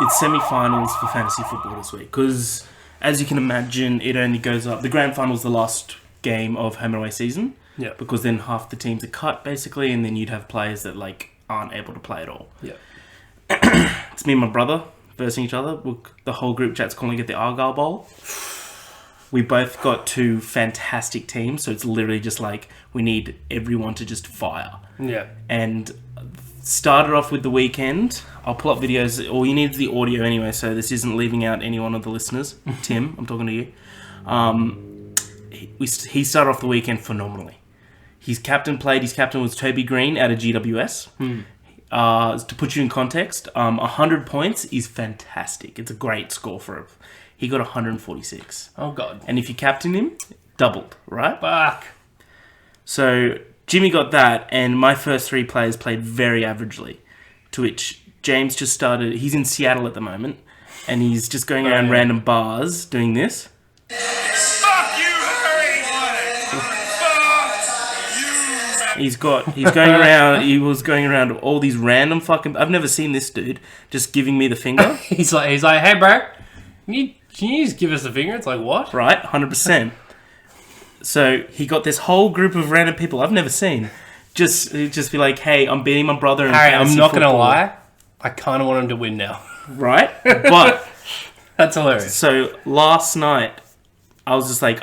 it's semi-finals for fantasy football this week because, as you can imagine, it only goes up. The grand final is the last game of home and away season. Yeah. Because then half the teams are cut basically, and then you'd have players that aren't able to play at all. Yeah. It's me and my brother versing each other. The whole group chat's calling it the Argyle Bowl. We both got 2 fantastic teams, so it's literally just we need everyone to just fire. Yeah. And started off with the weekend. I'll pull up videos. All you need is the audio anyway, so this isn't leaving out any one of the listeners. Tim, I'm talking to you. He started off the weekend phenomenally. His captain was Toby Green out of GWS. To put you in context, 100 points is fantastic. It's a great score for him. He got 146. Oh, God. And if you captain him, doubled, right? Fuck. So Jimmy got that, and my first 3 players played very averagely. To which James just started. He's in Seattle at the moment, and he's just going around random bars doing this. Fuck you, Harry! Fuck you! He's going around. He was going around all these random fucking. I've never seen this dude just giving me the finger. he's like, hey, bro, can you just give us the finger? It's like, what? Right, 100%. So he got this whole group of random people I've never seen. Just be like, hey, I'm beating my brother in Harry, I'm not going to lie. I kind of want him to win now. Right? But that's hilarious. So last night, I was just like,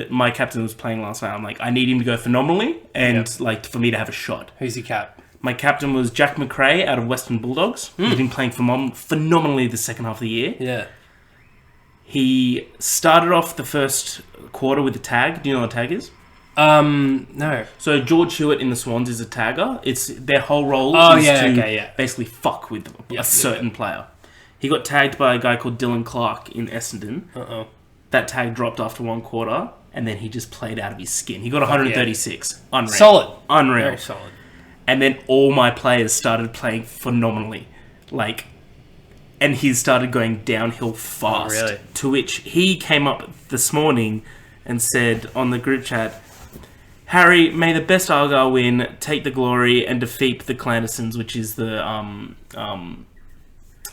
my captain was playing last night. I'm like, I need him to go phenomenally and for me to have a shot. Who's your cap? My captain was Jack McRae out of Western Bulldogs. He's been playing phenomenally the second half of the year. Yeah. He started off the first quarter with a tag. Do you know what a tag is? No. So George Hewitt in the Swans is a tagger. It's their whole role is to basically fuck with a certain player. He got tagged by a guy called Dylan Clark in Essendon. Uh-oh. That tag dropped after 1 quarter, and then he just played out of his skin. He got 136. Unreal. Solid. Unreal. Very solid. And then all my players started playing phenomenally. And he started going downhill fast. Oh, really? To which he came up this morning and said on the group chat, Harry, may the best Argyle win, take the glory, and defeat the Clandestines, which is the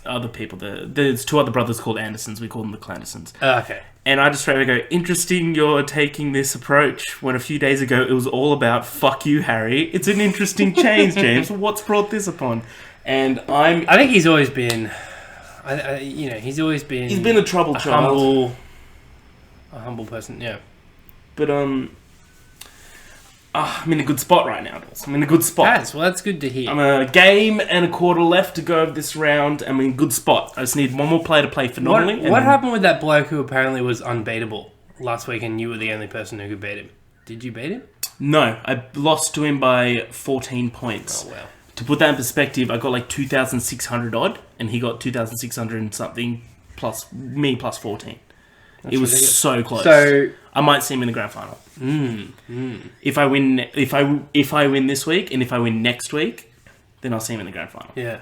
other people. There's 2 other brothers called Andersons. We call them the Clandestines. Okay. And I just straight away go, interesting you're taking this approach when a few days ago it was all about fuck you, Harry. It's an interesting change, James. What's brought this upon? And I think he's always been... he's always been... He's been a troubled child. A humble person, yeah. But, I'm in a good spot right now, Dawes. I'm in a good spot. Yes, well, that's good to hear. I'm a game and a quarter left to go of this round. I'm in a good spot. I just need one more player to play phenomenally. What happened with that bloke who apparently was unbeatable last week and you were the only person who could beat him? Did you beat him? No, I lost to him by 14 points. Oh, wow. To put that in perspective, I got 2,600 odd, and he got 2,600 and something plus me plus 14. It was ridiculous. So close. So I might see him in the grand final. If I win this week, and if I win next week, then I'll see him in the grand final. Yeah.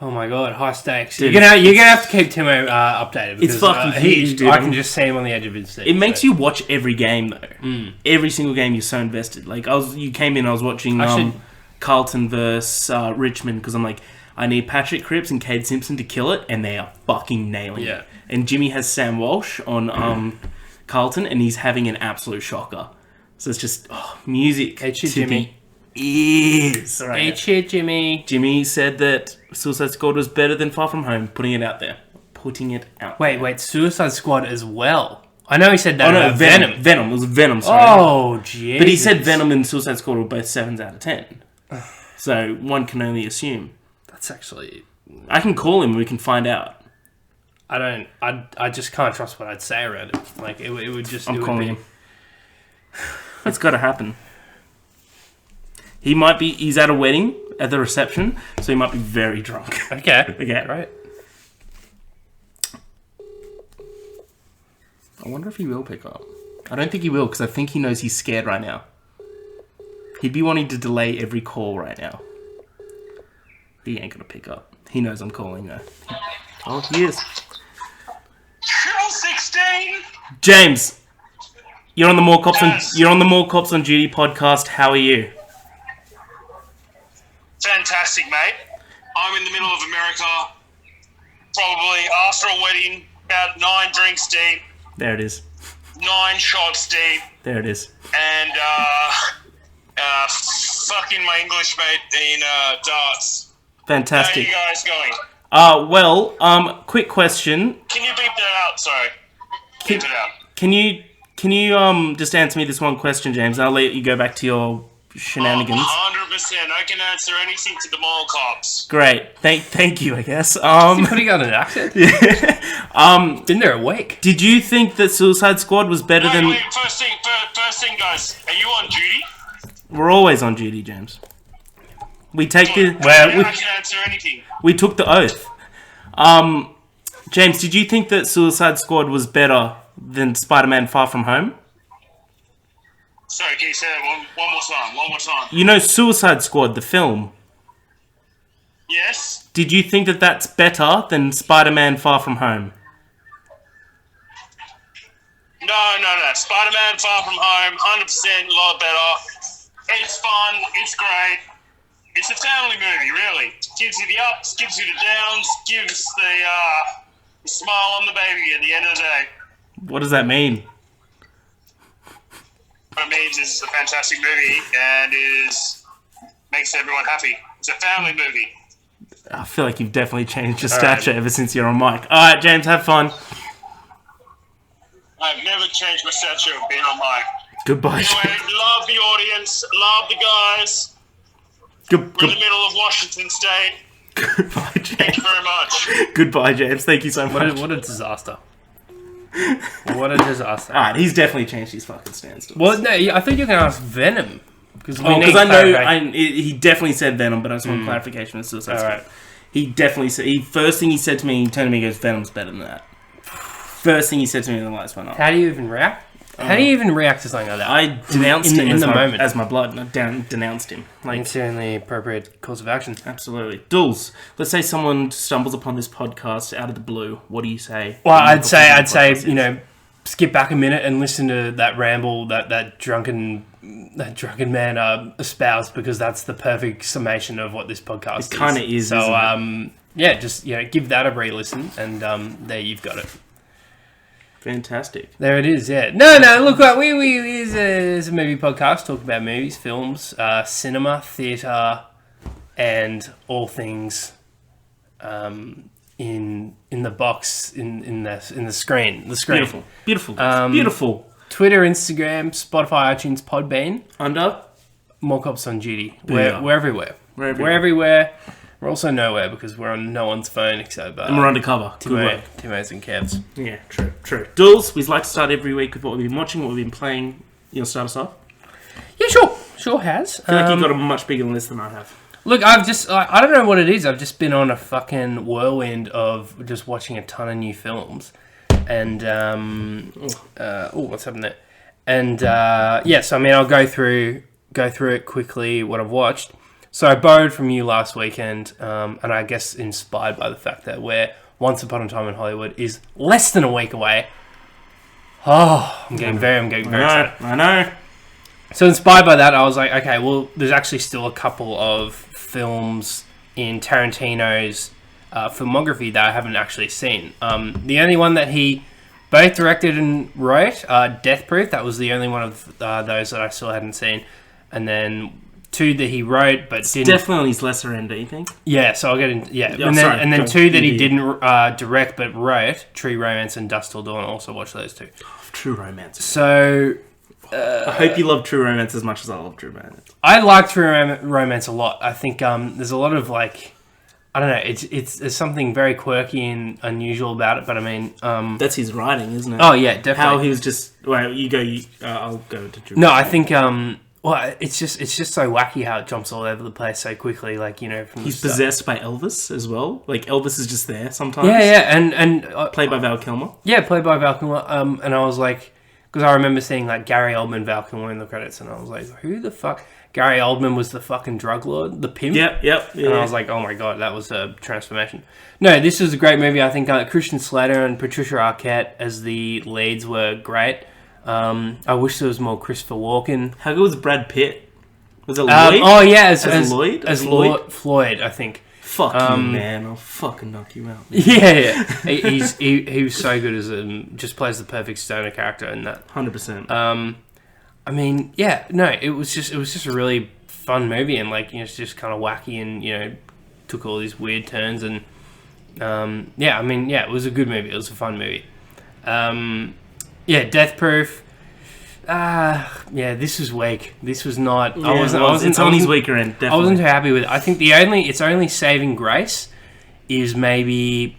Oh my god, high stakes. Dude, you're gonna have to keep Timo updated. Because, it's fucking huge, dude. I can just see him on the edge of his seat. It makes you watch every game though. Every single game you're so invested. You came in, I was watching Carlton versus Richmond because I'm like, I need Patrick Cripps and Cade Simpson to kill it, and they are fucking nailing it. And Jimmy has Sam Walsh on Carlton, and he's having an absolute shocker. So it's just music to Jimmy. the ears. Right Jimmy. Jimmy said that Suicide Squad was better than Far From Home. Putting it out there. Wait, Suicide Squad as well. I know he said that. Oh no, Venom. Venom. It was Venom. Sorry. Oh, jeez. But he said Venom and Suicide Squad were both 7s out of 10. So one can only assume. That's actually... I can call him and we can find out. I just can't trust what I'd say around it. It would just... I'm calling him. It's got to happen. He's at a wedding at the reception, so he might be very drunk. Okay. Right. I wonder if he will pick up. I don't think he will, because I think he knows he's scared right now. He'd be wanting to delay every call right now. He ain't gonna pick up. He knows I'm calling though. Oh, he is. 16. James, you're on the More Cops on Duty podcast. How are you? Fantastic, mate. I'm in the middle of America. probably after a wedding, about 9 drinks deep, There it is. 9 shots deep, There it is. and fucking my English mate in darts. How are Fantastic. you guys going? Quick question. Can you beep that out? Sorry. Beep it out. Can you just answer me this one question, James? I'll let you go back to your shenanigans. 100%. I can answer anything to the mall cops. Great. Thank you, I guess. Putting on an accent. Been there a week. Did you think that Suicide Squad was better than... Wait, first thing, guys. Are you on duty? We're always on duty, James. We take the... I can answer anything. We took the oath. James, did you think that Suicide Squad was better than Spider-Man Far From Home? Sorry, can you say that one more time? You know Suicide Squad, the film. Yes? Did you think that that's better than Spider-Man Far From Home? No. Spider-Man Far From Home, 100% a lot better. It's fun. It's great. It's a family movie, really. Gives you the ups, gives you the downs, gives the smile on the baby at the end of the day. What does that mean? What it means is it's a fantastic movie and makes everyone happy. It's a family movie. I feel like you've definitely changed your stature ever since you're on mic. Alright, James, have fun. I've never changed my stature of being on mic. Goodbye, Anyway, James. love the audience, love the guys. We're in the middle of Washington State. Goodbye, Thank you James. very much. Goodbye, James. Thank you so much. What a disaster. What a disaster. Alright, he's definitely changed his fucking stance. To us. Well, no, I think you're going to ask Venom. Because I know he definitely said Venom, but I just want clarification with Suicide Squad. Alright. He definitely said... First thing he said to me, he turned to me and goes, Venom's better than that. First thing he said to me when the lights went off. How do you even react? How do you even react to something like that? I denounced him in the moment. as my blood. I denounced him. Like, It's the only appropriate course of action. absolutely. Dools, let's say someone stumbles upon this podcast out of the blue. What do you say? Well, I'd say, Podcast you is? know, skip back a minute and listen to that ramble that drunken man espoused, because that's the perfect summation of what this podcast is. It kind of is. So, isn't it? yeah, just give that a re-listen, and there you've got it. Fantastic. There it is. Yeah. No. Look, it's a movie podcast. Talk about movies, films, cinema, theatre, and all things in the box in the screen. The screen. Beautiful. Beautiful. Twitter, Instagram, Spotify, iTunes, Podbean. Under. More Cops on Duty. Yeah. We're everywhere. We're everywhere. We're also nowhere because we're on no one's phone except And we're undercover. Good work. Timo's and Kev's. Yeah, true. Dools, we'd like to start every week with what we've been watching, what we've been playing. You'll start us off? Yeah, sure. Sure has. I feel like you've got a much bigger list than I have. Look, I've just... I don't know what it is. I've just been on a fucking whirlwind of just watching a ton of new films. And, what's happened there? And, so, I mean, I'll go through it quickly, what I've watched. So I borrowed from you last weekend, and I guess inspired by the fact that we're Once Upon a Time in Hollywood is less than a week away. Oh, I'm getting very excited. I know. So inspired by that, I was like, okay, well, there's actually still a couple of films in Tarantino's filmography that I haven't actually seen. The only one that he both directed and wrote, Death Proof, that was the only one of those that I still hadn't seen. And then 2 that he wrote but didn't... Definitely on his lesser end, do you think? Yeah, so I'll get into... Yeah, Yeah, and then 2 that he Yeah. didn't direct but wrote, True Romance and Dust Till Dawn. Also watch those 2. True Romance. So... I hope you love True Romance as much as I love True Romance. I like True Romance a lot. I think there's a lot of, like... I don't know, there's something very quirky and unusual about it, but I mean... That's his writing, isn't it? Oh, yeah, definitely. How he was just... Well, you go... I'll go into True No, Romance. I think... well, it's just so wacky how it jumps all over the place so quickly, like, from He's the start. possessed by Elvis as well. Like, Elvis is just there sometimes. Yeah, and Played by Val Kilmer. yeah, played by Val Kilmer. And I was like, because I remember seeing like Gary Oldman, Val Kilmer in the credits, and I was like, who the fuck? Gary Oldman was the fucking drug lord, the pimp. Yep. And I was like, oh my god, that was a transformation. No, this was a great movie. I think Christian Slater and Patricia Arquette as the leads were great. I wish there was more Christopher Walken. How good was Brad Pitt? Was it Lloyd? Oh yeah, As Lloyd? as Lloyd? Floyd, I think. Fuck you, man. I'll fucking knock you out. Yeah. He was so good as just plays the perfect stoner character in that. 100%. I mean, yeah, no, it was just a really fun movie, and like, it's just kind of wacky, and took all these weird turns, and it was a good movie. It was a fun movie. Death Proof. This was weak. This was not. It's on his weaker end. Definitely. I wasn't too happy with it. I think its only saving grace is maybe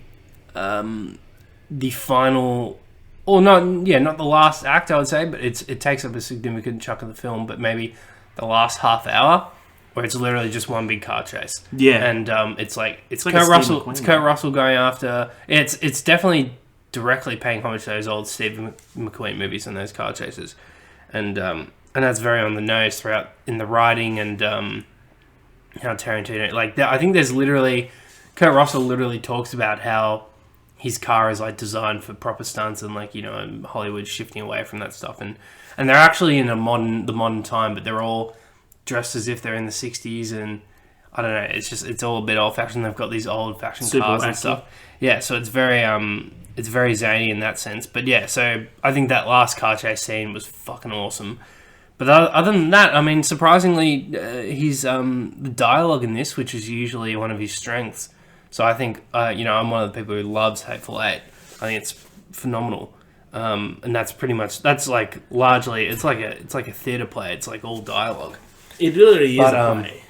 the final. Or not the last act, I would say, but it takes up a significant chunk of the film. But maybe the last half hour, where it's literally just one big car chase. Yeah, and it's Kurt Russell. It's Kurt Russell going after. It's definitely directly paying homage to those old Steve McQueen movies and those car chases, and that's very on the nose throughout in the writing and how Tarantino I think there's literally Kurt Russell literally talks about how his car is designed for proper stunts, and Hollywood shifting away from that stuff, and they're actually in the modern time, but they're all dressed as if they're in the 60s, and I don't know, it's all a bit old fashioned. They've got these old fashioned cars and stuff. Yeah, so it's very zany in that sense. But yeah, so I think that last car chase scene was fucking awesome. But other than that, I mean, surprisingly, his the dialogue in this, which is usually one of his strengths. So I think, I'm one of the people who loves Hateful Eight. I think it's phenomenal. And that's largely, it's like a theatre play. It's like all dialogue. It really is a play,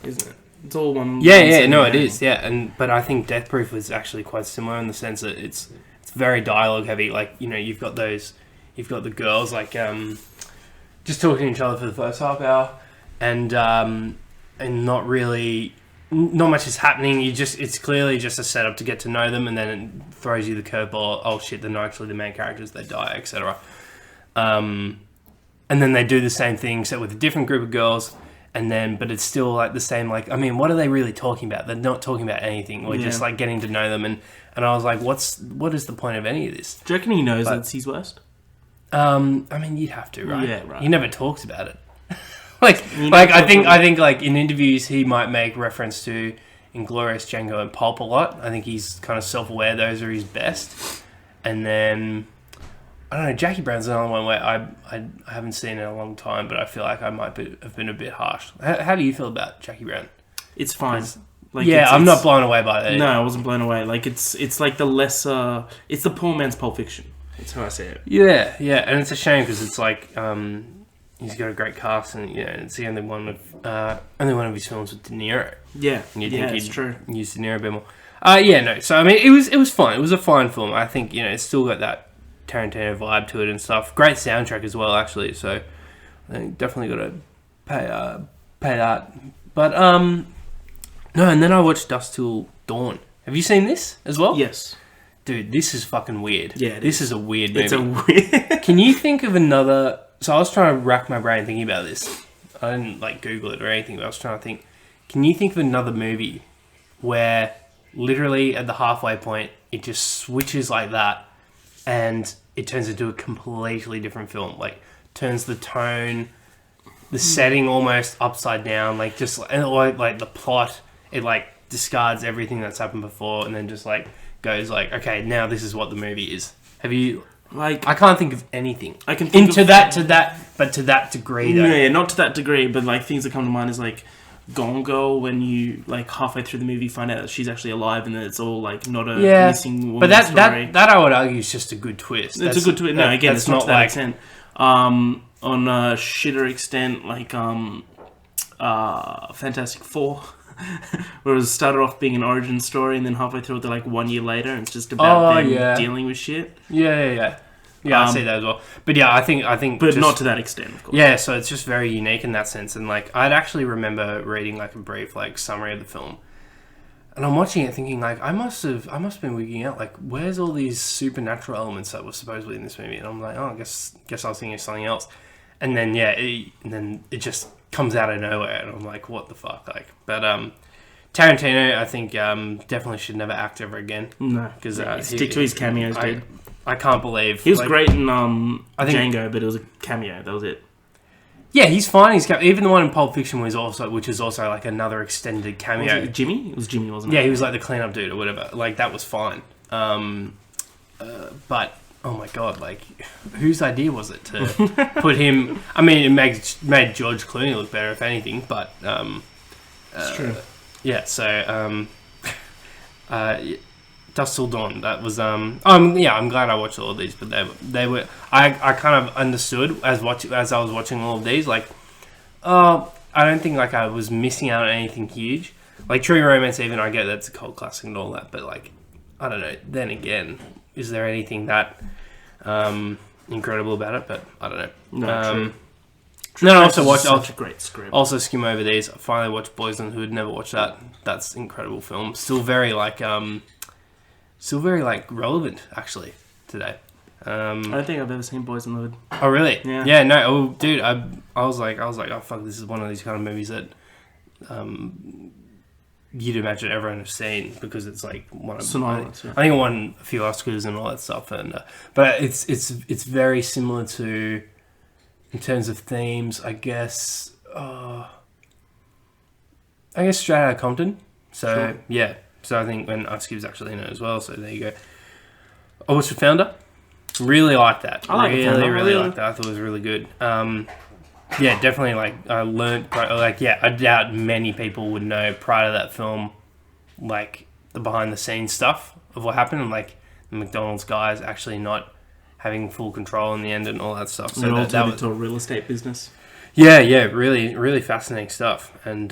isn't it? It's all one. It is. Yeah, but I think Death Proof was actually quite similar in the sense that it's very dialogue heavy. You've got the girls just talking to each other for the first half hour, and not much is happening. It's clearly just a setup to get to know them, and then it throws you the curveball. Oh shit, they're not actually the main characters. They die, etc. And then they do the same thing, except with a different group of girls. But it's still the same. What are they really talking about? They're not talking about anything. We're just getting to know them. And I was like, what is the point of any of this? Do you reckon he knows that's his worst? You'd have to, right? Yeah, right. He never talks about it. I think in interviews he might make reference to Inglourious Django and Pulp a lot. I think he's kind of self-aware those are his best. And then I don't know, Jackie Brown's another one where I haven't seen in a long time, but I feel like I might have been a bit harsh. How do you feel about Jackie Brown? It's fine. I'm not blown away by it. No, I wasn't blown away. It's like the lesser. It's the poor man's Pulp Fiction. That's how I say it. Yeah, and it's a shame because it's he's got a great cast, and it's the only one of his films with De Niro. Yeah, and you'd think it's true. Use De Niro a bit more. So I mean, it was fine. It was a fine film. I think it's still got that Tarantino vibe to it and stuff. Great soundtrack as well, actually. So I think definitely got to pay that. But no, and then I watched Dusk Till Dawn. Have you seen this as well? Yes. Dude, this is fucking weird. Yeah, this is a weird movie. It's a weird. Can you think of another? So I was trying to rack my brain thinking about this. I didn't Google it or anything, but I was trying to think. Can you think of another movie where literally at the halfway point it just switches like that, and it turns into a completely different film? Turns the tone, the setting almost upside down. The plot. It discards everything that's happened before, and then just goes okay, now this is what the movie is. Have you? I can't think of anything. I can think to that degree though. Yeah, not to that degree, but things that come to mind is Gone Girl, when you halfway through the movie find out that she's actually alive, and that it's all not a missing woman. But that I would argue is just a good twist. It's a good twist. No, again, it's not to that extent. On a shitter extent, Fantastic Four. Where it started off being an origin story, and then halfway through they're 1 year later, and it's just about them dealing with shit. Yeah, I see that as well. But yeah, I think, but just, not to that extent, of course. Yeah, so it's just very unique in that sense. And I'd actually remember reading a brief summary of the film, and I'm watching it thinking I must have been wigging out. Where's all these supernatural elements that were supposedly in this movie? And I'm I guess I was thinking of something else. And then it just comes out of nowhere, and I'm what the fuck? But Tarantino, I think definitely should never act ever again. No, because stick to his cameos, dude. I can't believe he was great in Django, but it was a cameo. That was it. Yeah, he's fine. Even the one in Pulp Fiction which is also like another extended cameo. Was it Jimmy? It was Jimmy, wasn't it? Yeah, he was like the cleanup dude or whatever. Like that was fine. But oh my god, like whose idea was it to put him? I mean, it made George Clooney look better, if anything. But it's true. Yeah. So Dusk Till Dawn. That was I'm glad I watched all of these, but they were I kind of understood as I was watching all of these, like I don't think like I was missing out on anything huge. Like True Romance, even I get that's a cult classic and all that, but like I don't know. Then again, is there anything that incredible about it? But I don't know. No, true. No, I also watched. Such a great script. Also skim over these. I finally watched Boys in the Hood. Never watched that. That's an incredible film. Still very relevant actually today. I don't think I've ever seen Boys in the Hood. Oh really? Yeah. Yeah. No. Oh, dude. I was like, oh fuck, this is one of these kind of movies that you'd imagine everyone has seen because it's like one of synonymous. I think it won a few Oscars and all that stuff. And but it's very similar to, in terms of themes, I guess Straight Outta Compton. So sure. Yeah. So I think when Ice Cube's actually in it as well. So there you go. I watched The Founder. Really liked that. I like really liked that. I thought it was really good. Yeah, definitely. Like I learned. Like yeah, I doubt many people would know prior to that film, like the behind the scenes stuff of what happened, and like the McDonald's guys actually not having full control in the end and all that stuff. So that turned into a real estate business. Yeah, really, really fascinating stuff. And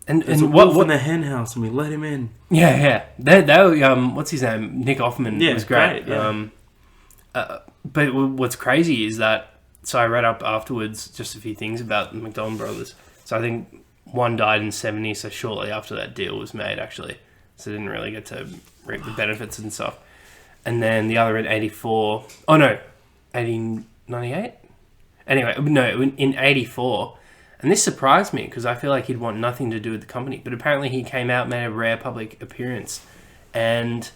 There's a wolf in the hen house, and we let him in. Yeah. They what's his name? Nick Offerman was great. Yeah. But what's crazy is that, so I read up afterwards just a few things about the McDonald brothers. So I think one died in 70, so shortly after that deal was made, actually. So didn't really get to reap the benefits and stuff. And then the other in 84. Oh, no. 98? Anyway, no, in 84. And this surprised me because I feel like he'd want nothing to do with the company. But apparently he came out, made a rare public appearance, and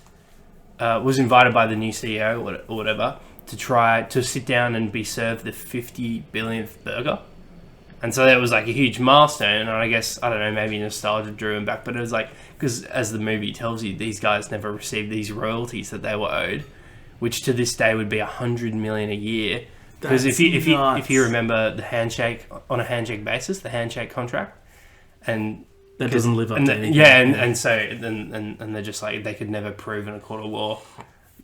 was invited by the new CEO or whatever to try to sit down and be served the 50 billionth burger. And so that was like a huge milestone. And I guess, I don't know, maybe nostalgia drew him back. But it was like, because as the movie tells you, these guys never received these royalties that they were owed, which to this day would be $100 million a year. Because if you remember the handshake, on a handshake basis, the handshake contract, and that doesn't live up to anything. Yeah, and so they're just like, they could never prove in a court of law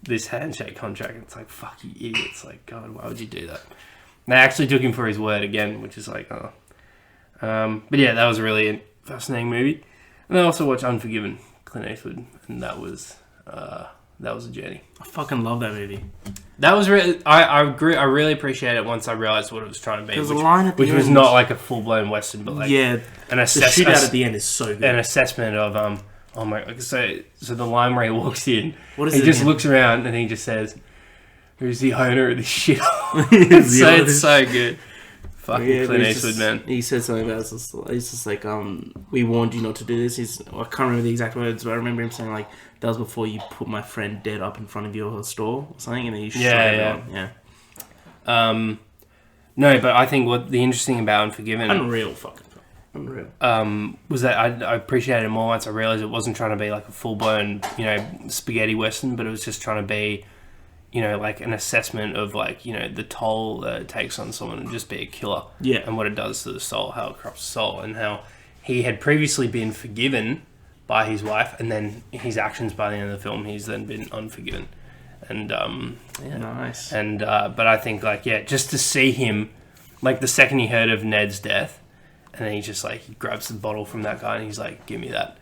this handshake contract. It's like, fuck you idiots! Like, God, why would you do that? And they actually took him for his word again, which is like, oh. But yeah, that was a really fascinating movie. And I also watched Unforgiven, Clint Eastwood, and that was a journey. I fucking love that movie. That was really... I agree. I really appreciate it once I realised what it was trying to be. There's a line at the which end, was not like a full-blown Western, but like... Yeah. The shootout at the end is so good. An assessment of... oh my... So the line where he walks in... What is he it just again? Looks around and he just says, "Who's the owner of this shit?" It's so good. Fucking Clint Eastwood, man. He said something about it. He's just like, we warned you not to do this. I can't remember the exact words, but I remember him saying like, that was before you put my friend dead up in front of your store or something, and then you shot everyone. Yeah. No, but I think what the interesting about Unforgiven... Unreal fucking film. Unreal. Was that I appreciated it more once I realised it wasn't trying to be like a full-blown, spaghetti western, but it was just trying to be, like an assessment of like, the toll that it takes on someone and just be a killer. Yeah. And what it does to the soul, how it corrupts the soul, and how he had previously been forgiven by his wife, and then his actions by the end of the film, he's then been unforgiven. And nice. And but I think like just to see him, like the second he heard of Ned's death, and then he just like he grabs the bottle from that guy and he's like, "Give me that,"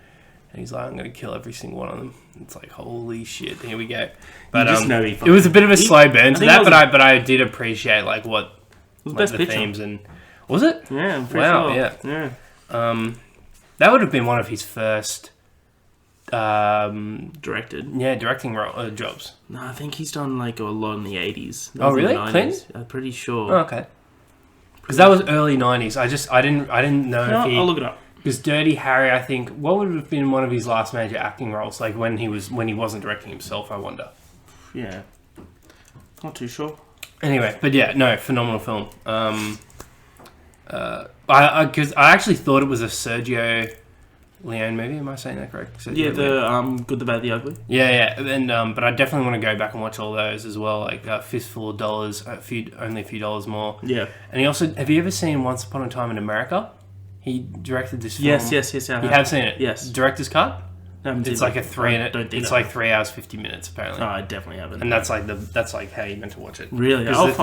and he's like, "I'm gonna kill every single one of them." It's like, holy shit, here we go. But you just know it was a bit of a slow burn to that, but I did appreciate like what best the picture. Themes and was it? Yeah, I'm pretty wow, sure. Yeah. That would have been one of his first directed. Yeah, directing jobs. No, I think he's done like a lot in the 80s. Oh, really? Clint? I'm pretty sure. Oh, okay. Because that was early 90s. I didn't know if he... I'll look it up. Because Dirty Harry, I think, what would have been one of his last major acting roles? Like when he wasn't directing himself, I wonder. Yeah. Not too sure. Anyway, but yeah, no, phenomenal film. Because I actually thought it was a Sergio Leone movie. Am I saying that correct? Yeah, the Good, the Bad, the Ugly. Yeah. And but I definitely want to go back and watch all those as well. Like Fistful of Dollars, only a few dollars more. Yeah. And he also, have you ever seen Once Upon a Time in America? He directed this film. Yes. You have seen it? Yes. Director's cut. It's like a 3 and it's like 3 hours 50 minutes apparently. No, I definitely haven't. And that's like how you meant to watch it. Really? Because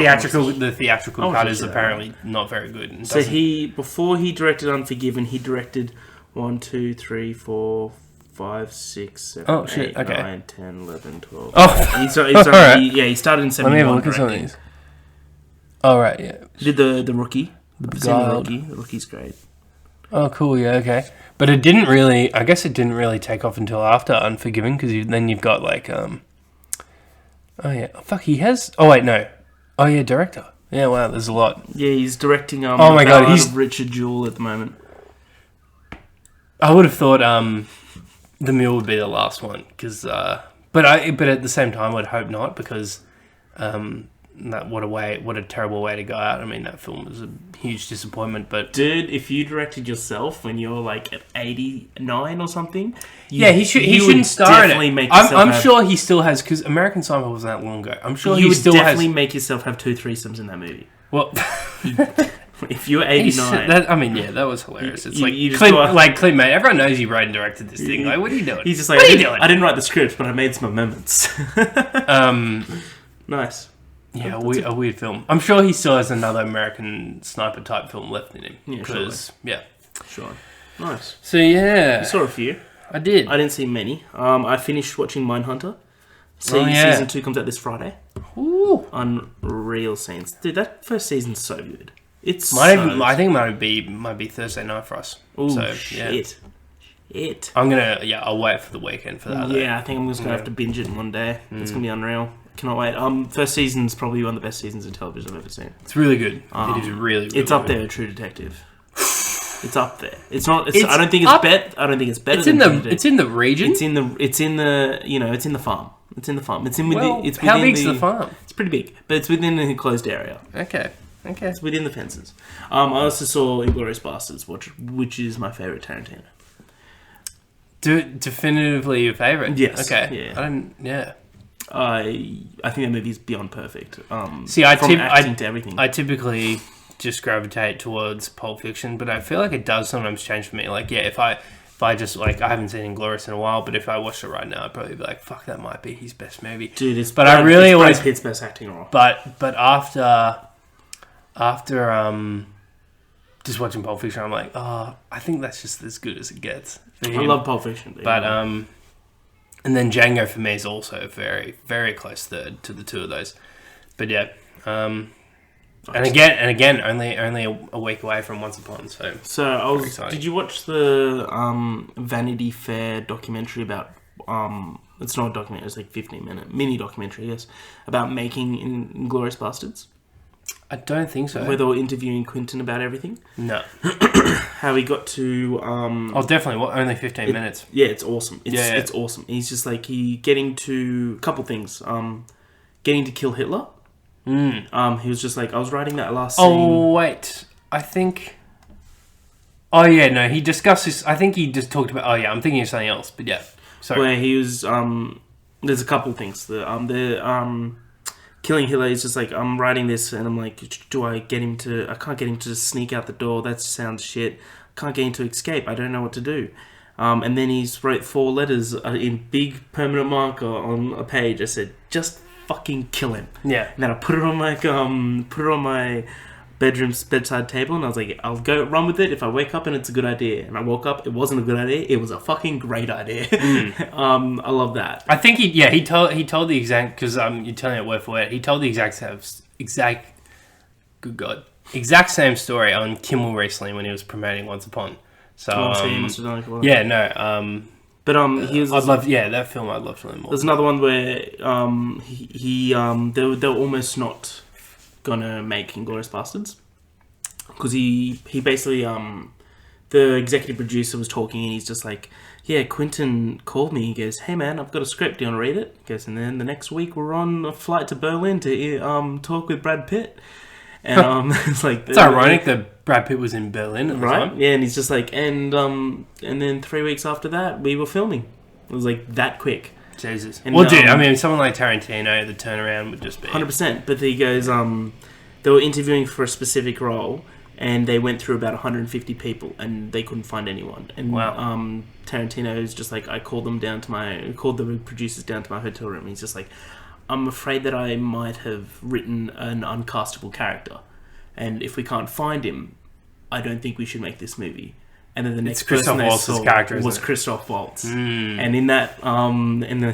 the theatrical cut is apparently not very good. So before he directed Unforgiven, he directed 1, 2, 3, 4, 5, 6, 7, 8, 9, 10, 11, 12. Oh, he started in 71. Let me have a look at some of these. Oh, right, yeah. Did the Rookie. The Rookie's great. Oh, cool, yeah, okay. But it didn't really, I guess it didn't really take off until after Unforgiven, because then you've got like, oh yeah, he has, oh wait, no. Oh yeah, director. Yeah, wow, there's a lot. Yeah, he's directing, oh my God, he's Richard Jewell at the moment. I would have thought, The Mule would be the last one, because, but at the same time, I'd hope not, because, what a terrible way to go out. I mean, that film was a huge disappointment, but... Dude, if you directed yourself when you're, like, at 89 or something... he shouldn't star in it. I'm sure he still has, because American Sniper wasn't that long ago. I'm sure he still has... You would definitely make yourself have 2 threesomes in that movie. Well... If you're 89... that was hilarious. It's Clint, mate, everyone knows you wrote and directed this thing. Like, what are you doing? He's just like, what are you doing? I didn't write the script, but I made some amendments. Nice. Yeah, a weird film. I'm sure he still has another American Sniper type film left in him. Yeah, sure. Nice. So yeah, you saw a few. I did. I didn't see many. I finished watching Mindhunter. Season 2 comes out this Friday. Ooh, unreal scenes, dude. That first season's so good. I think it might be Thursday night for us. Ooh, so, shit. I'll wait for the weekend for that. Yeah, I think I'm just gonna have to binge it in one day. It's gonna be unreal. Cannot wait. First season's probably one of the best seasons of television I've ever seen. It's really good. It is really it's up there with True Detective. It's up there. It's not. I don't think it's better. I don't think it's better. It's in the region. It's in the. It's in the farm. It's in the farm. It's within how big's the farm? It's pretty big, but it's within a closed area. Okay. It's within the fences. I also saw Inglourious Basterds, which is my favorite Tarantino. Definitively your favorite. Yes. Okay. Yeah. I think that movie is beyond perfect. Acting to everything. I typically just gravitate towards Pulp Fiction, but I feel like it does sometimes change for me. Like, yeah, if I just, like, I haven't seen Inglourious in a while, but if I watched it right now, I'd probably be like, fuck, that might be his best movie. Dude, it's Brad Pitt's best acting role. But after just watching Pulp Fiction, I'm like, oh, I think that's just as good as it gets for him. I love Pulp Fiction. But and then Django for me is also very, very close third to the two of those. But yeah, and again, only a week away from Once Upon. So did you watch the Vanity Fair documentary about? It's not a documentary. It's like 15-minute mini documentary, yes, about making Inglourious Basterds. I don't think so. Where they were interviewing Quentin about everything. No. How he got to... definitely. Only 15 minutes. Yeah, it's awesome. It's awesome. He's just like, getting to... A couple things. Getting to kill Hitler. He was just like, I was writing that last scene. Oh, wait. I think... Oh, yeah, no. He discussed this... I think he just talked about... Oh, yeah, I'm thinking of something else. But yeah. Sorry. Where he was... there's a couple things. Killing Hitler is just like, I'm writing this and I'm like, I can't get him to sneak out the door. That sounds shit. Can't get him to escape. I don't know what to do. And then he's wrote 4 letters in big permanent marker on a page. I said, just fucking kill him. Yeah. And then I put it on my bedroom's bedside table, and I was like, I'll go run with it if I wake up and it's a good idea. And I woke up, it wasn't a good idea. It was a fucking great idea. I love that. I think he told the exact, because you're telling it word for word. He told the exact same story on Kimmel recently when he was promoting Once Upon. So he must have done it. Yeah, no. But he was. That film I'd love to learn more. There's another one where they were almost not gonna make Inglourious Basterds because he basically the executive producer was talking and he's just like, yeah, Quentin called me. He goes, hey man, I've got a script. Do you want to read it? He goes, and then the next week we're on a flight to Berlin to talk with Brad Pitt. And it's like it's ironic that Brad Pitt was in Berlin at the time. Yeah, and he's just like, and then 3 weeks after that, we were filming. It was like that quick. Jesus. And, well, dude, I mean, someone like Tarantino, the turnaround would just be 100%. But he goes, they were interviewing for a specific role, and they went through about 150 people, and they couldn't find anyone. And wow. Tarantino is just like, I called the producers down to my hotel room. And he's just like, I'm afraid that I might have written an uncastable character, and if we can't find him, I don't think we should make this movie. And then the next person they saw was Christoph Waltz. And in that,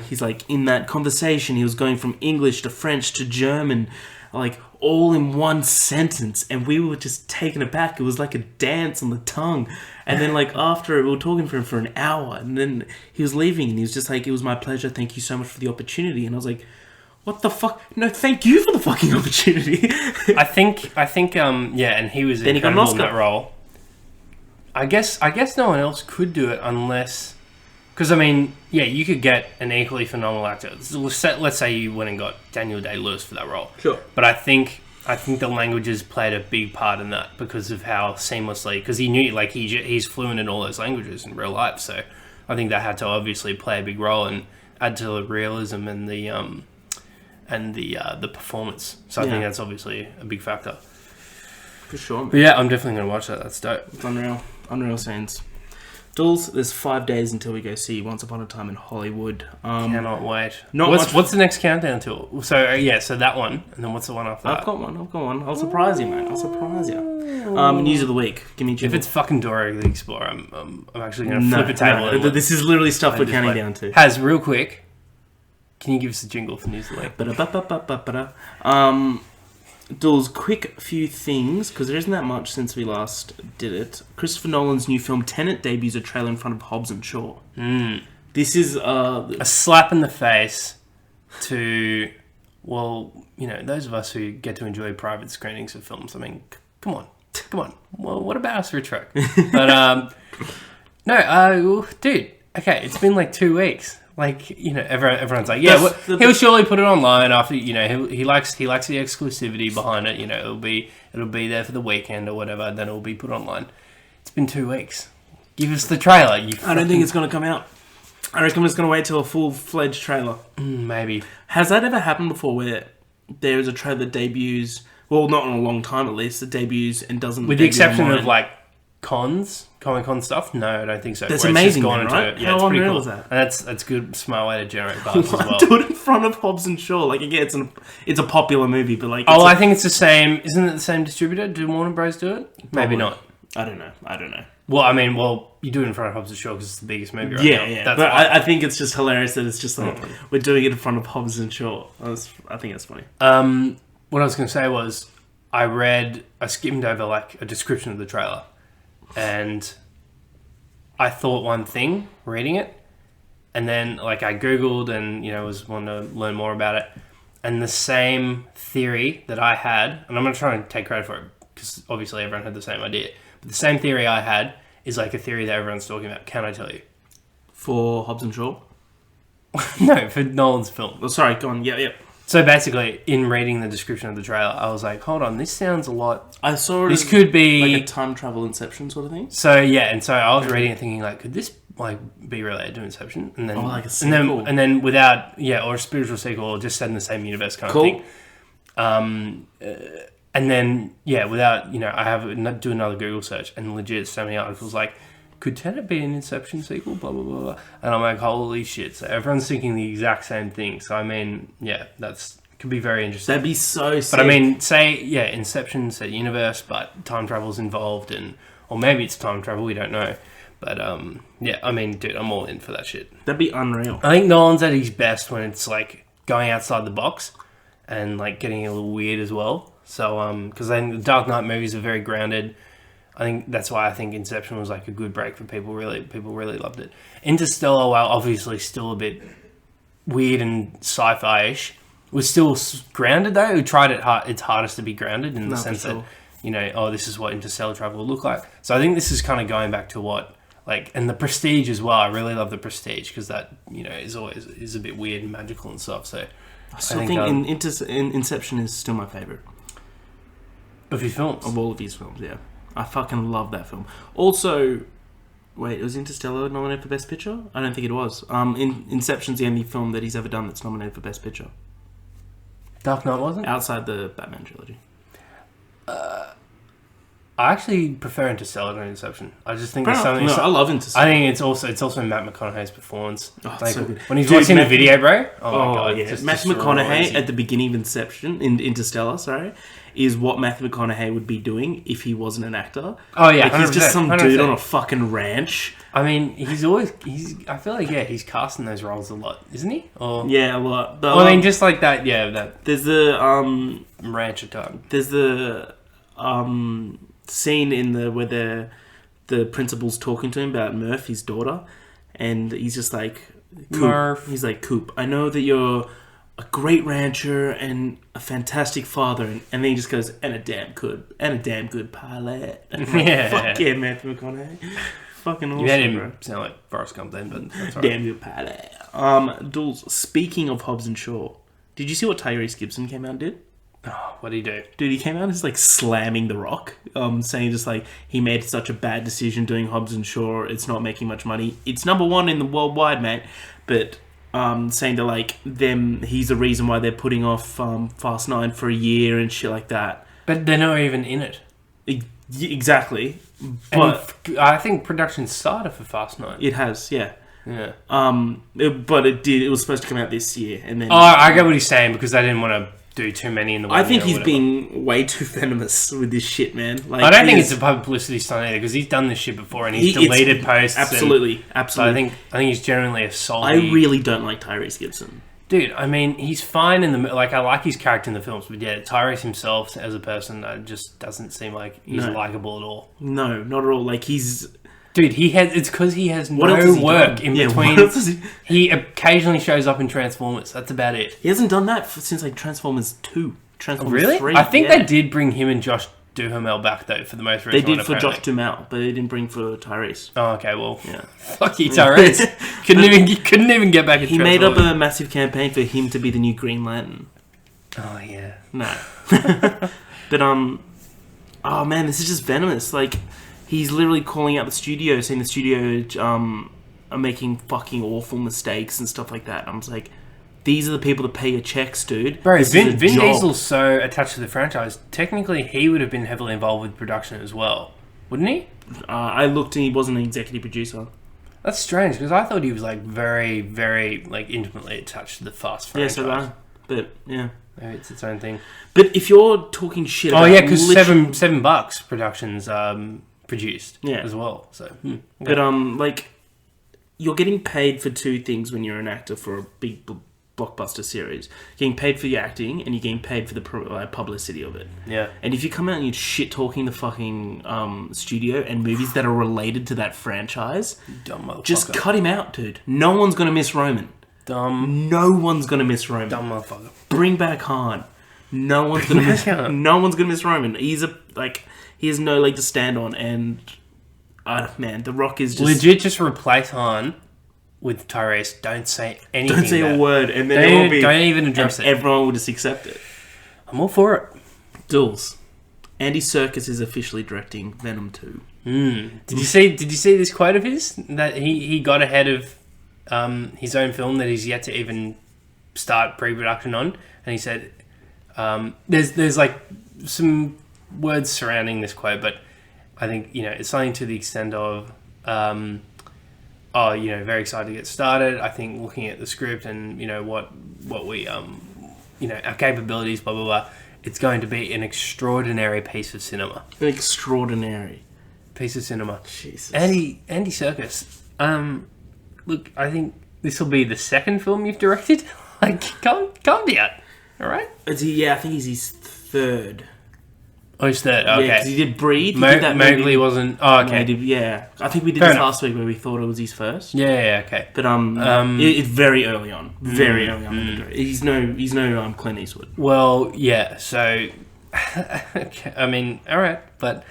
he's like, in that conversation, he was going from English to French to German, like all in one sentence, and we were just taken aback. It was like a dance on the tongue. And then, like, after, we were talking for him for an hour, and then he was leaving, and he was just like, it was my pleasure. Thank you so much for the opportunity. And I was like, what the fuck? No, thank you for the fucking opportunity. I think, and he was incredible in that role. I guess no one else could do it unless... Because, I mean, yeah, you could get an equally phenomenal actor. Let's say you went and got Daniel Day-Lewis for that role. Sure. But I think the languages played a big part in that because of how seamlessly... Because he knew, like, he's fluent in all those languages in real life. So I think that had to obviously play a big role and add to the realism and the performance. So I think that's obviously a big factor. For sure. But yeah, I'm definitely going to watch that. That's dope. It's unreal scenes. Dools, there's 5 days until we go see Once Upon a Time in Hollywood. Cannot wait. What's the next countdown to? So so that one, and then what's the one after that? I've got one. I'll surprise you, mate. I'll surprise you. News of the week. Give me. If it's fucking Dora the Explorer, I'm actually going to flip a table. No. This is literally stuff we're counting down to. Has real quick. Can you give us a jingle for News of the Week? Dools, quick few things, because there isn't that much since we last did it. Christopher Nolan's new film Tenet debuts a trailer in front of Hobbs and Shaw. This is a slap in the face to, well, those of us who get to enjoy private screenings of films. I mean, come on. Well, what about us, Retro? But, no, dude, okay, it's been like 2 weeks. Like, everyone's like, yeah, he'll surely put it online after, he likes the exclusivity behind it. It'll be there for the weekend or whatever, and then it'll be put online. It's been 2 weeks. Give us the trailer. I don't think it's going to come out. I reckon we're just going to wait till a full-fledged trailer. Maybe. Has that ever happened before where there is a trailer that debuts, well, not in a long time at least, that debuts and doesn't with the exception online. Of, like, Comic-Con stuff? No, I don't think so. That's amazing, then, right? Yeah, how unreal cool. is that? And that's a good, smart way to generate buzz as well. Do it in front of Hobbs and Shaw. Like, again, it's a popular movie, but like... I think it's the same... Isn't it the same distributor? Do Warner Bros. Do it? Probably. Maybe not. I don't know. Well, you do it in front of Hobbs and Shaw because it's the biggest movie right now. Yeah. But I think it's just hilarious that it's just like, we're doing it in front of Hobbs and Shaw. I think that's funny. What I was going to say was, I skimmed over, like, a description of the trailer. And I thought one thing reading it, and then like I googled and was wanting to learn more about it, and the same theory that I had, and I'm gonna try and take credit for it because obviously everyone had the same idea, but the same theory I had is like a theory that everyone's talking about. Can I tell you? For Hobbs and Shaw? No, for Nolan's film. Oh, sorry, go on. Yeah. So basically, in reading the description of the trailer, I was like, hold on, this sounds a lot... I saw it this could be... like a time travel Inception sort of thing? So, yeah, and so I was reading it thinking, like, could this, like, be related to Inception? And then, like a sequel. And then without... Yeah, or a spiritual sequel, or just set in the same universe kind of thing. And then, yeah, without... I do another Google search, and legit so many articles like... Could Tenet be an Inception sequel? Blah, blah, blah, blah. And I'm like, holy shit. So everyone's thinking the exact same thing. So, I mean, yeah, could be very interesting. That'd be so sick. But, I mean, Inception, set universe, but time travel's involved. Or maybe it's time travel, we don't know. But, yeah, I mean, dude, I'm all in for that shit. That'd be unreal. I think Nolan's at his best when it's, like, going outside the box and, like, getting a little weird as well. So, because then the Dark Knight movies are very grounded. I think that's why I think Inception was like a good break for people. People really loved it. Interstellar, while obviously still a bit weird and sci-fi-ish, was still grounded though. We tried its hardest to be grounded in the sense that this is what interstellar travel will look like. So I think this is kind of going back to what and the Prestige as well. I really love the Prestige because that is a bit weird and magical and stuff. So I still think Inception is still my favorite. Of his films? Of all of his films, yeah. I fucking love that film. Also, wait, was Interstellar nominated for Best Picture? I don't think it was. Inception's the only film that he's ever done that's nominated for Best Picture. Dark Knight wasn't? Outside the Batman trilogy. I actually prefer Interstellar to Inception. I just think there's No, something... I love Interstellar. I think it's also Matt McConaughey's performance. Oh, like, so good. when he's watching the video, bro. Oh my god. Yeah. Just Matthew destroys McConaughey you. at the beginning of Inception, in Interstellar, sorry, is what Matthew McConaughey would be doing if he wasn't an actor. Oh yeah, like, he's just some 100%. dude on a fucking ranch. I mean, I feel like, yeah, he's casting those roles a lot, isn't he? Or Yeah, a lot. But, well, I mean, just like that, yeah, that there's the rancher type. there's the scene in where the principal's talking to him about Murph, his daughter, and he's just like, Murph. He's like, Coop, I know that you're a great rancher and a fantastic father, and then he just goes, and a damn good pilot. And I'm like, Yeah. Fuck yeah, Matthew McConaughey. Fucking awesome, You made him bro. sound like Forrest Gump then, but that's all right. Damn good pilot. Dools, speaking of Hobbs and Shaw, did you see what Tyrese Gibson came out and did? Oh, what do you do? Dude, he came out as like slamming The Rock, saying just like he made such a bad decision doing Hobbs and Shaw. It's not making much money. It's number one in the worldwide, mate. But saying that like he's the reason why they're putting off Fast 9 for a year and shit like that. But they're not even in it. Exactly, but And I think production started for Fast 9. it has, yeah. Yeah. But it was supposed to come out this year, and then Oh, I get what he's saying because they didn't want to do too many in the. I think year or he's whatever. being way too venomous with this shit, man. Like, I don't think it's a publicity stunt either because he's done this shit before and he's deleted posts. Absolutely. So I think he's generally a solid. I really don't like Tyrese Gibson. Dude, I mean, he's fine in the... Like, I like his character in the films, but yeah, Tyrese himself as a person just doesn't seem like he's likable at all. No, not at all. Like, he's... Dude, it's because he has What else has no he work done? in Yeah, between. what else has he- He occasionally shows up in Transformers. That's about it. He hasn't done that since, like, Transformers 2. Transformers Really? 3. I think yeah. they did bring him and Josh Duhamel back, though, for the most They recent did one, for Josh apparently. Duhamel, but they didn't bring for Tyrese. Oh, okay, well... Yeah. Fuck you, Tyrese. couldn't even get back in He made Transformers. up a massive campaign for him to be the new Green Lantern. Oh, yeah. No. But, oh man, this is just venomous. Like, he's literally calling out the studio, saying the studio are making fucking awful mistakes and stuff like that. I'm just like, these are the people that pay your checks, dude. Bro, This Vin is a job. Diesel's so attached to the franchise. Technically, he would have been heavily involved with production as well, wouldn't he? I looked and he wasn't an executive producer. That's strange because I thought he was like very, very like intimately attached to the Fast franchise. Yeah, so that. But yeah. Maybe it's its own thing. But if you're talking shit, Oh about yeah, because literally- $7 Productions produced Yeah. as well. So, okay. But like, you're getting paid for two things when you're an actor for a big blockbuster series. You're getting paid for your acting, and you're getting paid for the publicity of it. Yeah. And if you come out and you're shit talking the fucking studio and movies that are related to that franchise, Dumb motherfucker. just cut him out, dude. No one's gonna miss Roman. Dumb No one's gonna miss Roman. motherfucker. Bring back Han. No one's gonna miss. No one's gonna miss Roman. He has no leg to stand on, and man, The Rock is just Legit, just replace Han with Tyrese. Don't say anything. don't say about a it. word, and then it will be. Don't even address and it. everyone will just accept it. I'm all for it. Dools. Andy Serkis is officially directing Venom 2. Did you see this quote of his that he got ahead of his own film that he's yet to even start pre-production on, and he said there's like some words surrounding this quote, but I think it's something to the extent of very excited to get started. I think looking at the script and what we our capabilities, blah blah blah, it's going to be an extraordinary piece of cinema. An extraordinary Piece of cinema. Jesus. Andy Serkis. Look, I think this will be the second film you've directed. Like, calm down. All right. I think he's his third. Oh, it's third. Yeah, Okay. because he did Breathe. He did that Mowgli movie. wasn't. Oh, okay. I think we did Fair this enough. last week where we thought it was his first. Yeah. Okay. But it's very early on. Very early on. He's no Clint Eastwood. Well, yeah. So, okay, I mean, all right, but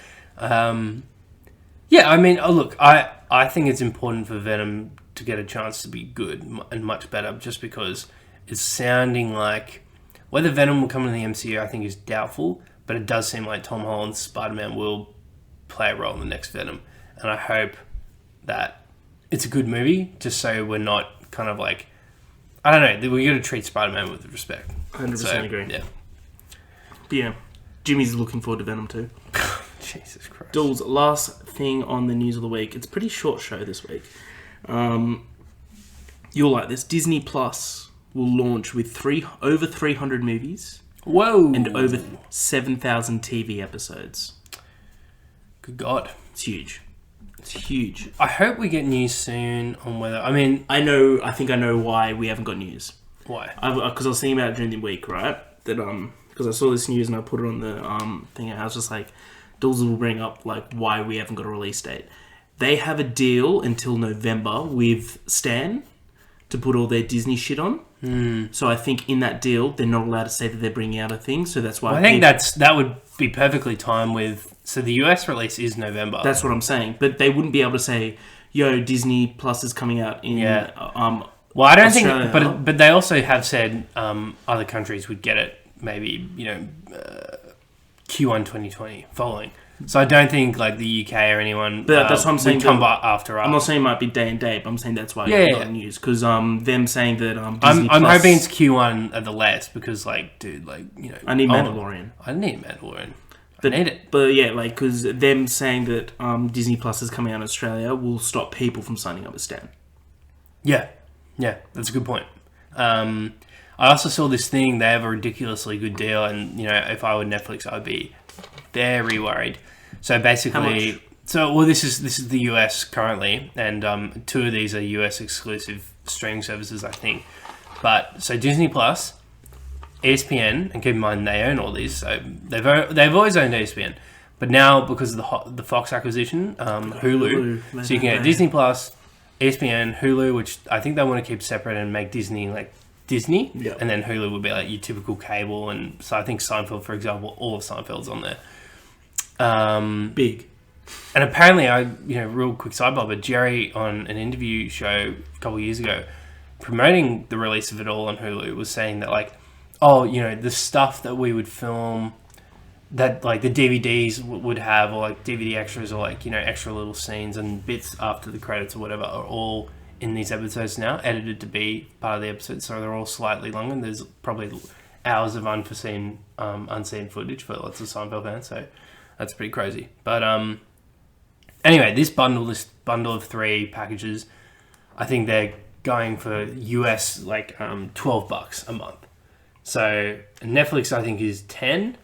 yeah. I mean, look, I think it's important for Venom to get a chance to be good and much better, just because it's sounding like whether Venom will come into the MCU, I think is doubtful. but it does seem like Tom Holland's Spider-Man will play a role in the next Venom, and I hope that it's a good movie, just so we're not kind of like, I don't know, we got to treat Spider-Man with respect. 100% agree. Yeah. But yeah, Jimmy's looking forward to Venom too. Jesus Christ. Dools, last thing on the news of the week. It's a pretty short show this week. You'll like this. Disney Plus will launch with over 300 movies. Whoa. And over 7,000 TV episodes. Good God. It's huge. It's huge. I hope we get news soon on whether... I think I know why we haven't got news. Why? Because I was thinking about it during the week, right? That because I saw this news and I put it on the thing, and I was just like, Dools will bring up like why we haven't got a release date. They have a deal until November with Stan to put all their Disney shit on. So I think in that deal, they're not allowed to say that they're bringing out a thing. So that's why I think that would be perfectly timed with. So the US release is November. That's what I'm saying. But they wouldn't be able to say, "Yo, Disney Plus is coming out in." Well, I don't Australia. Think, but they also have said other countries would get it. Maybe Q1 2020 following. So I don't think like the UK or anyone. But that's what I'm saying. Come after us. I'm not saying it might be day and date, but I'm saying that's why I got the news, because them saying that Disney I'm Plus, hoping it's Q1 at the last, because like, dude, like, I need Mandalorian. I need Mandalorian. I need it. But yeah, like, because them saying that Disney Plus is coming out in Australia will stop people from signing up with Stan. Yeah, that's a good point. I also saw this thing. They have a ridiculously good deal, and if I were Netflix, I'd be very worried. So basically, this is the US currently, and 2 of these are US exclusive streaming services, I think. But so Disney Plus, ESPN, and keep in mind they own all these, so they've always owned ESPN, but now because of the Fox acquisition, Hulu, so you can get Disney Plus, ESPN, Hulu, which I think they want to keep separate and make Disney like Disney, and then Hulu would be like your typical cable, and so I think Seinfeld, for example, all of Seinfeld's on there. Big. And apparently, real quick sidebar, but Jerry on an interview show a couple of years ago, promoting the release of it all on Hulu, was saying that like, the stuff that we would film, that like the DVDs would have, or like DVD extras, or like extra little scenes and bits after the credits or whatever, are all in these episodes now, edited to be part of the episode, so they're all slightly longer. And there's probably hours of unseen footage for lots of Seinfeld fans, so that's pretty crazy. But anyway, this bundle of 3 packages, I think they're going for US like $12 a month. So Netflix, I think, is 10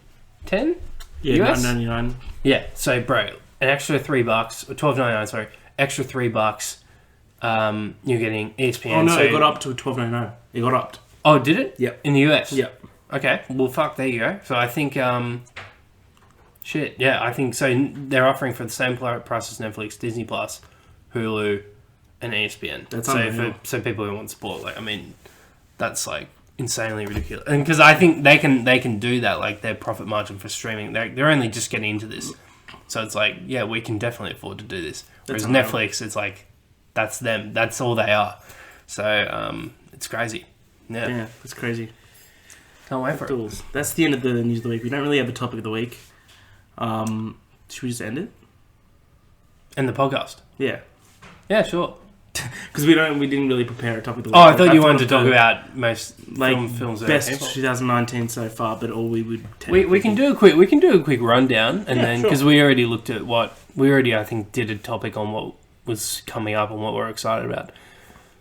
Yeah, US? $9.99. Yeah, so bro, an extra $3 or $12.99. Sorry, extra $3. You're getting ESPN. Oh no, it got up to $12.99. It got upped. Oh, did it? Yep. In the US? Yep. Okay. Well, fuck. There you go. So I think, shit. Yeah, I think so. They're offering for the same price as Netflix, Disney Plus, Hulu, and ESPN. That's so people who want sport, like, I mean, that's like insanely ridiculous. And because I think they can do that, like their profit margin for streaming, they're only just getting into this, so it's like, yeah, we can definitely afford to do this. Whereas Netflix, it's like, that's them. That's all they are. So it's crazy. Yeah, it's crazy. Can't wait for it. That's the end of the news of the week. We don't really have a topic of the week. Should we just end it? End the podcast. Yeah. Yeah, sure. Because we didn't really prepare a topic of the week. Oh, I thought you wanted to talk about most films that best 2019 so far, but all we would. We can do a quick rundown, and then because we already looked at I think did a topic on what was coming up and what we're excited about.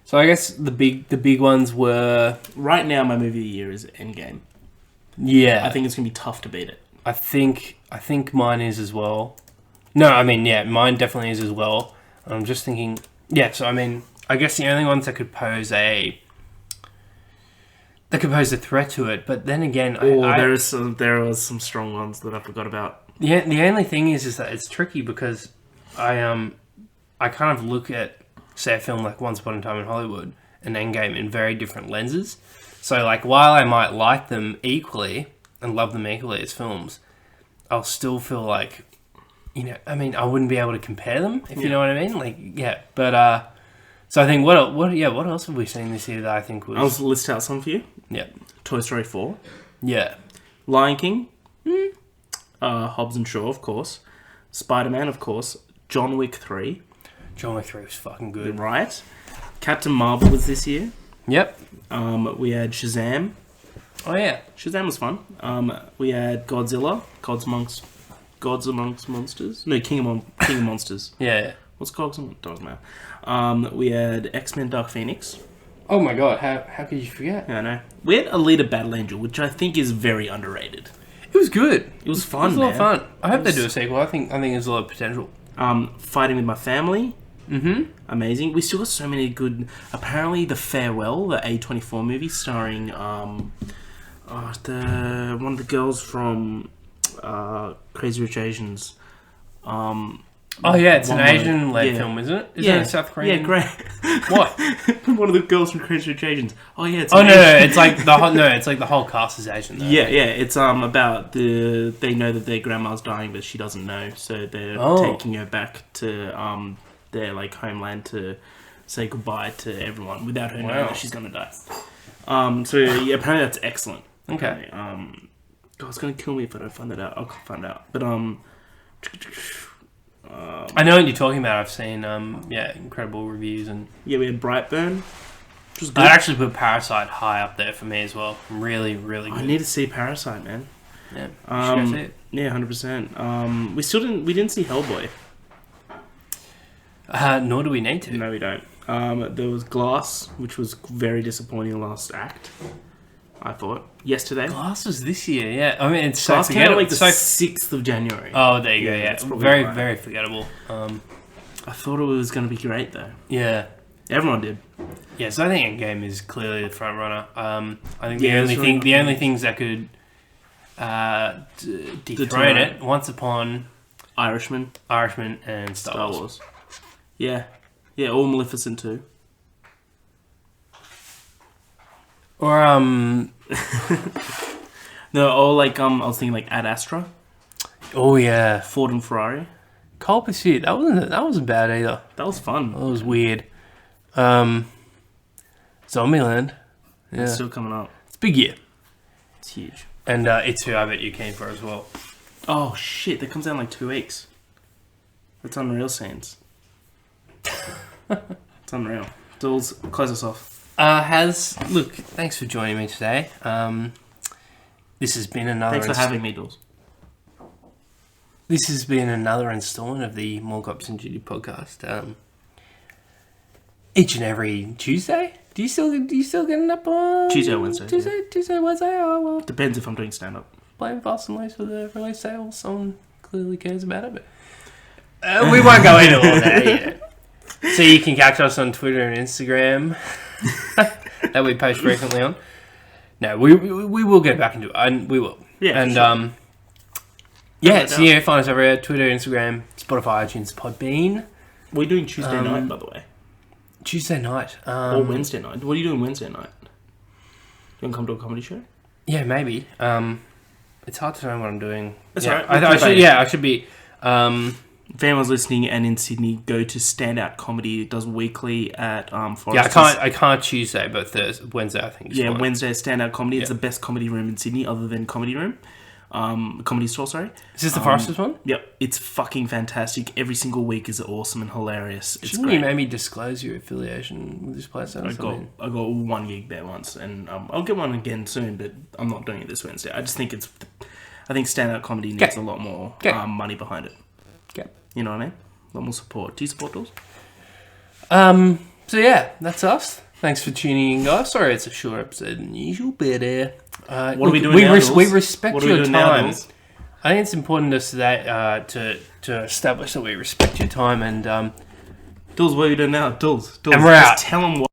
So I guess the big ones were, right now my movie of the year is Endgame. Yeah, I think it's gonna be tough to beat it. I think mine is as well. No, I mean, yeah, mine definitely is as well. I'm just thinking. Yeah, so I mean, I guess the only ones that could pose a threat to it, but then again, there are some strong ones that I forgot about. Yeah, the only thing is that it's tricky because I kind of look at, say, a film like Once Upon a Time in Hollywood and Endgame in very different lenses. So like, while I might like them equally and love them equally as films, I'll still feel like, I mean, I wouldn't be able to compare them, if you know what I mean. Like, yeah, but so I think what else have we seen this year that I think was? I'll list out some for you. Yeah, Toy Story 4. Yeah, Lion King. Hobbs and Shaw, of course. Spider-Man, of course. John Wick 3. John Wick 3 was fucking good. Right. Captain Marvel was this year. Yep. We had Shazam. Oh, yeah. Shazam was fun. We had Godzilla. Gods Amongst Monsters. No, King of Monsters. Yeah. What's Gods Amongst? Doesn't matter. We had X-Men Dark Phoenix. Oh my god, how could you forget? Yeah, I know. We had Alita Battle Angel, which I think is very underrated. It was good. It was fun, It was a lot of fun. I hope they do a sequel. I think there's a lot of potential. Fighting with My Family. Mm-hmm. Amazing. We still got so many good... Apparently, The Farewell, the A24 movie starring one of the girls from Crazy Rich Asians. Oh yeah, it's an Asian-led film, isn't it? Isn't it South Korean? Yeah, great. What? One of the girls from Crazy Rich Asians. Oh yeah, it's no, it's like the whole cast is Asian. Though, yeah. It's about they know that their grandma's dying, but she doesn't know, so they're taking her back to their homeland to say goodbye to everyone without her knowing that she's gonna die. So yeah, apparently that's excellent. Okay. God, it's gonna kill me if I don't find that out. I'll find out. But I know what you're talking about. I've seen incredible reviews and we had Brightburn, which was good. I'd actually put Parasite high up there for me as well. Really, really good. I need to see Parasite, man. Yeah, should I see it? Yeah, 100%. We didn't see Hellboy. Nor do we need to. No, we don't. There was Glass, which was very disappointing last act, I thought. Yesterday. Glass was this year, yeah. I mean, it's so Glass forgettable. came out the 6th of January. Oh, there you go, yeah. It's Very, right. very forgettable. I thought it was going to be great, though. Yeah. Everyone did. Yeah, so I think Endgame is clearly the front runner. I think the only things that could dethrone it, once upon Irishman and Star Wars. Yeah, or Maleficent too. Or no, or I was thinking Ad Astra. Oh yeah, Ford and Ferrari. Cold Pursuit. That wasn't bad either. That was fun. That was weird. Zombieland. Yeah. It's still coming up. It's a big year. It's huge. And It's Who I Bet You're Keen For as well. Oh shit! That comes out in 2 weeks. That's unreal scenes. It's unreal. Dools, close us off. Look, thanks for joining me today. This has been another... Thanks for having me, Dools. This has been another installment of the More Cops and Duty podcast. Each and every Tuesday? Do you still get it up on... Tuesday or Wednesday. Tuesday, Wednesday? Oh, well. Depends if I'm doing stand-up. Playing fast and loose for the release sale. Someone clearly cares about it, but... we won't go into all that yet. So you can catch us on Twitter and Instagram that we post frequently on. No, we will get back into it. And we will. Yeah, and sure. so find us everywhere: Twitter, Instagram, Spotify, iTunes, Podbean. We're doing Tuesday night, by the way. Tuesday night or Wednesday night. What are you doing Wednesday night? You want to come to a comedy show? Yeah, maybe. It's hard to know what I'm doing. That's right. right. I should be. If anyone's listening and in Sydney, go to Standout Comedy. It does weekly at Foresters. Yeah, I can't Tuesday, but Wednesday I think. Yeah, Wednesday Standout Comedy. It's the best comedy room in Sydney, other than Comedy Room, Comedy Store. Sorry. Is this the Foresters one? Yep, it's fucking fantastic. Every single week is awesome and hilarious. It's Shouldn't great. you maybe disclose your affiliation with this place? I got one gig there once, and I'll get one again soon, but I'm not doing it this Wednesday. I just think I think Standout Comedy needs a lot more money behind it. Okay. You know what I mean? A lot more support. Do you support those? So yeah, that's us. Thanks for tuning in, guys. Sorry it's a shorter episode than usual, but what are we doing now, we respect your time. Now, I think it's important to us today to establish that we respect your time and Dools, what are you doing now? Dools, and we're out. Tell them what.